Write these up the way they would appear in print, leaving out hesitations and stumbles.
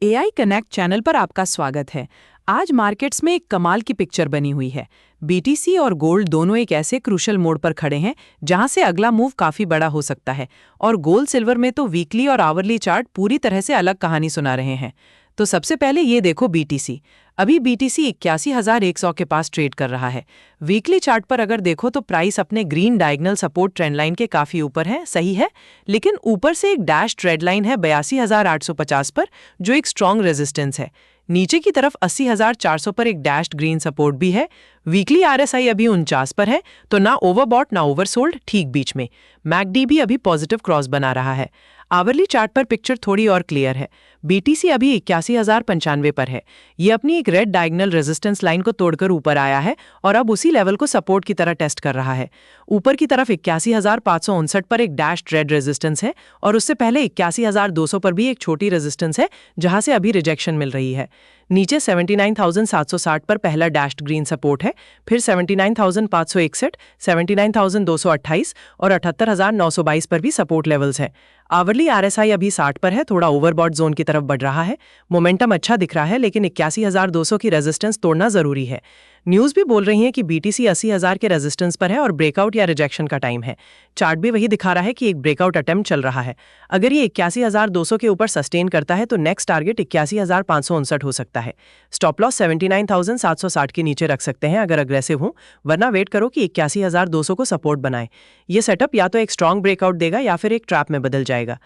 AI connect channel पर आपका स्वागत है। आज मार्केट्स में एक कमाल की पिक्चर बनी हुई है। बीटीसी और गोल्ड दोनों एक ऐसे क्रूशल मोड़ पर खड़े हैं जहां से अगला मूव काफी बड़ा हो सकता है। और गोल्ड सिल्वर में तो वीकली और आवरली चार्ट पूरी तरह से अलग कहानी सुना रहे हैं। तो सबसे पहले ये देखो बीटीसी। अभी बीटीसी 81,100 के पास ट्रेड कर रहा है। वीकली चार्ट पर अगर देखो तो प्राइस अपने green diagonal support trend line के काफी ऊपर है, सही है। लेकिन ऊपर से एक डैश ट्रेड लाइन है 82,850 पर, जो एक स्ट्रॉन्ग रेजिस्टेंस है। नीचे की तरफ 80,400 पर एक डैश्ड ग्रीन सपोर्ट भी है। वीकली आरएसआई अभी 49 पर है, तो ना ओवरबॉट ना ओवरसोल्ड, ठीक बीच में। मैकडी भी अभी पॉजिटिव क्रॉस बना रहा है। आवरली चार्ट पर पिक्चर थोड़ी और क्लियर है। बीटीसी अभी 81,095 पर है। ये अपनी एक रेड डायगोनल रेजिस्टेंस लाइन को तोड़कर ऊपर आया है और अब उसी लेवल को सपोर्ट की तरह टेस्ट कर रहा है। ऊपर की तरफ 81,559 पर एक डैश्ड रेड रेजिस्टेंस है और उससे पहले 81,200 पर भी एक छोटी रेजिस्टेंस है, जहां से अभी रिजेक्शन मिल रही है। नीचे 79,760 पर पहला डैश्ड ग्रीन सपोर्ट है, फिर 79,561, 79,228 और 78,922 पर भी सपोर्ट लेवल्स हैं। आवरली आरएसआई अभी 60 पर है, थोड़ा ओवरबॉट जोन की तरफ बढ़ रहा है। मोमेंटम अच्छा दिख रहा है, लेकिन 81,200 की रेजिस्टेंस तोड़ना जरूरी है। न्यूज़ भी बोल रही है कि बीटीसी 80,000 के रेजिस्टेंस पर है और ब्रेकआउट या रिजेक्शन का टाइम है। चार्ट भी वही दिखा रहा है कि एक ब्रेकआउट अटेम्प्ट चल रहा है। अगर ये 81,200 के ऊपर सस्टेन करता है तो नेक्स्ट टारगेट 81,559 हो सकता है। स्टॉप लॉस 79,760 के नीचे रख सकते हैं अगर अग्रेसिव हो, वरना वेट करो कि 81,200 को सपोर्ट बनाए। ये सेटअप या तो एक स्ट्रॉन्ग ब्रेकआउट देगा या फिर एक ट्रैप में बदल जाएगा।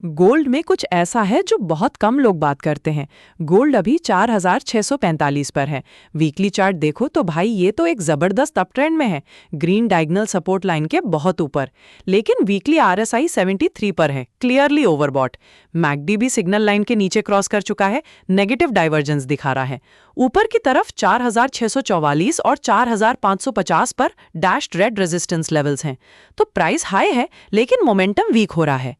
गोल्ड में कुछ ऐसा है जो बहुत कम लोग बात करते हैं। गोल्ड अभी 4,645 पर है। वीकली चार्ट देखो तो भाई ये तो एक जबरदस्त अप ट्रेंड में है, ग्रीन डायगोनल सपोर्ट लाइन के बहुत ऊपर। लेकिन वीकली आरएसआई 73 पर है, क्लियरली ओवरबॉट। मैकडी भी सिग्नल लाइन के नीचे क्रॉस कर चुका है, नेगेटिव डाइवर्जेंस दिखा रहा है। ऊपर की तरफ 4,644 और 4,550 पर डैश्ड रेड रेजिस्टेंस लेवल्स हैं। तो प्राइस हाई है, लेकिन मोमेंटम वीक हो रहा है।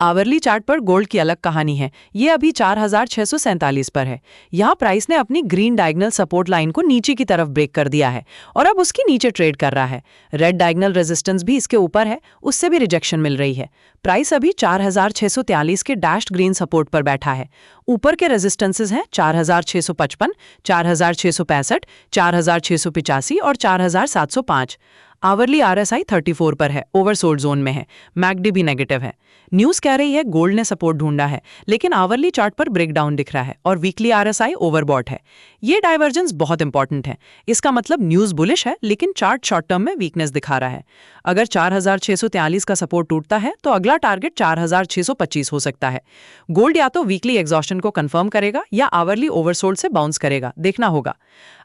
आवरली चार्ट पर गोल्ड की अलग कहानी है। ये अभी 4,647 पर है। यहाँ प्राइस ने अपनी ग्रीन डायगोनल सपोर्ट लाइन को नीचे की तरफ ब्रेक कर दिया है और अब उसकी नीचे ट्रेड कर रहा है। रेड डायगोनल रेजिस्टेंस भी इसके ऊपर है, उससे भी रिजेक्शन मिल रही है। प्राइस अभी 4,643 के डैश्ड ग्रीन सपोर्ट पर बैठा है। ऊपर के रेजिस्टेंसेज हैं 4,655, 4,665, 4,685 और 4,705। आवरली आरएसआई 34 पर है, ओवरसोल्ड जोन में है। मैकडी भी नेगेटिव है। न्यूज़ कह रही है गोल्ड ने सपोर्ट ढूंढा है, लेकिन आवरली चार्ट पर ब्रेकडाउन दिख रहा है और वीकली आरएसआई ओवरबॉट है। ये डाइवर्जेंस बहुत इंपॉर्टेंट है। इसका मतलब न्यूज़ बुलिश है, लेकिन चार्ट शॉर्ट टर्म में वीकनेस दिखा रहा है। अगर 4,643 का सपोर्ट टूटता है तो अगला टारगेट 4,625 हो सकता है। गोल्ड या तो वीकली एग्जॉस्शन को कंफर्म करेगा या आवरली ओवरसोल्ड से बाउंस करेगा, देखना होगा।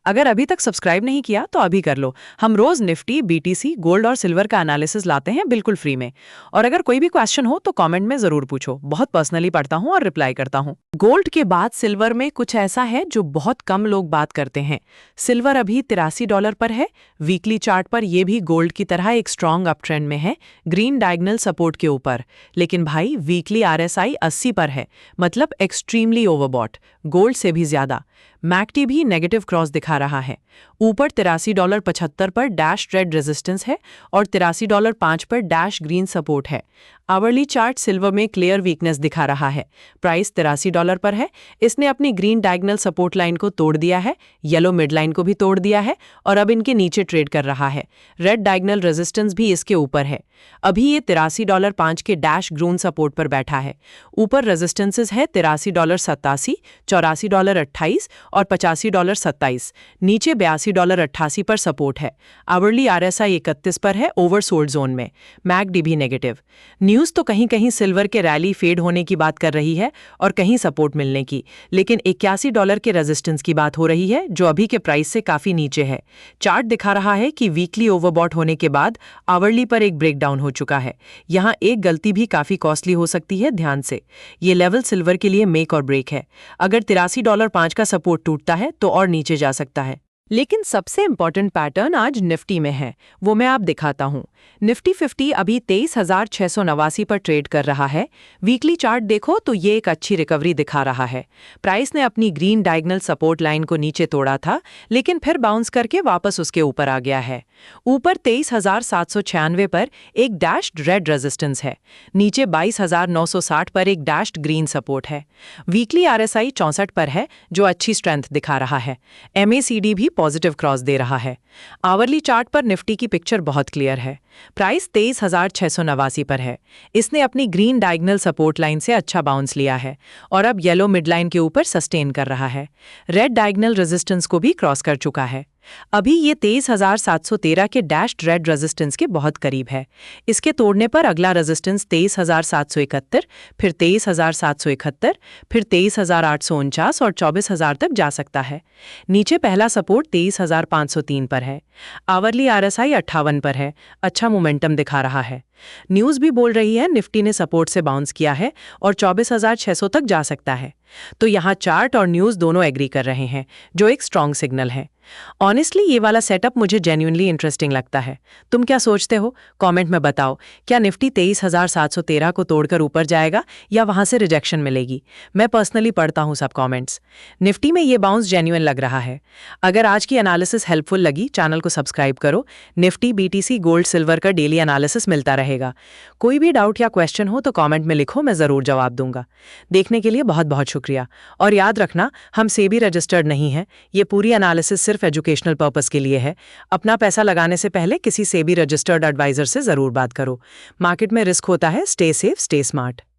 अगर अभी तक सब्सक्राइब नहीं किया तो अभी कर लो। हम रोज निफ्टी, बीटीसी, गोल्ड और सिल्वर का एनालिसिस लाते हैं बिल्कुल फ्री में। और अगर कोई भी क्वेश्चन हो तो कमेंट में जरूर पूछो, बहुत पर्सनली पढ़ता हूँ और रिप्लाई करता हूँ। गोल्ड के बाद सिल्वर में कुछ ऐसा है जो बहुत कम लोग बात करते हैं। सिल्वर अभी $83 पर है। वीकली चार्ट पर यह भी गोल्ड की तरह एक स्ट्रॉन्ग अप ट्रेंड में है, ग्रीन डायगोनल सपोर्ट के ऊपर। लेकिन भाई वीकली आरएसआई 80 पर है, मतलब एक्सट्रीमली ओवरबॉट, गोल्ड से भी ज्यादा। मैकडी भी नेगेटिव क्रॉस दिखा रहा है। ऊपर $83.75 पर डैश रेड रेजिस्टेंस है और $83.05 पर डैश ग्रीन सपोर्ट है। आवरली चार्ट सिल्वर में क्लियर वीकनेस दिखा रहा है। प्राइस $83 पर है। इसने अपनी ग्रीन डायगोनल सपोर्ट लाइन को तोड़ दिया है, येलो मिड लाइन को भी तोड़ दिया है और अब इनके नीचे ट्रेड कर रहा है। रेड डायगोनल रेजिस्टेंस भी इसके ऊपर है। अभी ये $83.05 के डैश ग्रीन सपोर्ट पर बैठा है। ऊपर रेजिस्टेंसेस है $83.87, $84.28 और $85.27। नीचे $82.88 पर सपोर्ट है। आवरली आरएसआई 31 पर है, ओवरसोल्ड जोन में। मैकडी भी नेगेटिव। न्यूज़ तो कहीं कहीं सिल्वर के रैली फेड होने की बात कर रही है और कहीं सपोर्ट मिलने की, लेकिन $81 के रेजिस्टेंस की बात हो रही है जो अभी के प्राइस से काफी नीचे है। चार्ट दिखा रहा है कि वीकली ओवरबॉट होने के बाद आवरली पर एक ब्रेकडाउन हो चुका है। यहाँ एक गलती भी काफी कॉस्टली हो सकती है, ध्यान से। ये लेवल सिल्वर के लिए मेक और ब्रेक है। अगर $83.05 का सपोर्ट टूटता है तो और नीचे जा सकता है। लेकिन सबसे इम्पोर्टेंट पैटर्न आज निफ्टी में है, वो मैं आप दिखाता हूँ। निफ्टी 50 अभी 23,689 पर ट्रेड कर रहा है। वीकली चार्ट देखो तो ये एक अच्छी रिकवरी दिखा रहा है। प्राइस ने अपनी ग्रीन डायगोनल सपोर्ट लाइन को नीचे तोड़ा था, लेकिन फिर बाउंस करके वापस उसके ऊपर आ गया है। ऊपर 23,796 पर एक डैश्ड रेड रेजिस्टेंस है, नीचे 22,960 पर एक डैश्ड ग्रीन सपोर्ट है। वीकली आरएसआई 64 पर है, जो अच्छी स्ट्रेंथ दिखा रहा है। एमएसीडी भी पॉजिटिव क्रॉस दे रहा है। आवरली चार्ट पर निफ्टी की पिक्चर बहुत क्लियर है। प्राइस 23,689 पर है। इसने अपनी ग्रीन डायगोनल सपोर्ट लाइन से अच्छा बाउंस लिया है और अब येलो मिड लाइन के ऊपर सस्टेन कर रहा है। रेड डायगोनल रेजिस्टेंस को भी क्रॉस कर चुका है। अभी ये 23,713 के डैश्ड रेड रेजिस्टेंस के बहुत करीब है। इसके तोड़ने पर अगला रेजिस्टेंस 23,771, फिर 23,771, फिर 23,849 और 24,000 तक जा सकता है। नीचे पहला सपोर्ट 23,503 पर है। आवरली आरएसआई 58 पर है, अच्छा मोमेंटम दिखा रहा है। न्यूज़ भी बोल रही है निफ्टी ने सपोर्ट से बाउंस किया है और 24,600 तक जा सकता है। तो यहाँ चार्ट और न्यूज़ दोनों एग्री कर रहे हैं, जो एक स्ट्रॉन्ग सिग्नल है। ऑनेस्टली ये वाला सेटअप मुझे जेन्युइनली इंटरेस्टिंग लगता है। तुम क्या सोचते हो? कमेंट में बताओ। क्या निफ्टी 23,713 को तोड़कर ऊपर जाएगा या वहां से रिजेक्शन मिलेगी? मैं पर्सनली पढ़ता हूँ सब कमेंट्स। निफ्टी में ये बाउंस जेन्युइन लग रहा है। अगर आज की एनालिसिस हेल्पफुल लगी, चैनल को सब्सक्राइब करो। निफ्टी, बीटीसी, गोल्ड, सिल्वर का डेली एनालिसिस मिलता रहेगा। कोई भी डाउट या क्वेश्चन हो तो कमेंट में लिखो, मैं ज़रूर जवाब दूंगा। देखने के लिए बहुत बहुत शुक्रिया। और याद रखना, हम सेबी रजिस्टर्ड नहीं हैं। ये पूरी एनालिसिस सिर्फ एजुकेशनल पर्पस के लिए है। अपना पैसा लगाने से पहले किसी सेबी रजिस्टर्ड एडवाइजर से ज़रूर बात करो। मार्केट में रिस्क होता है। Stay safe, stay smart.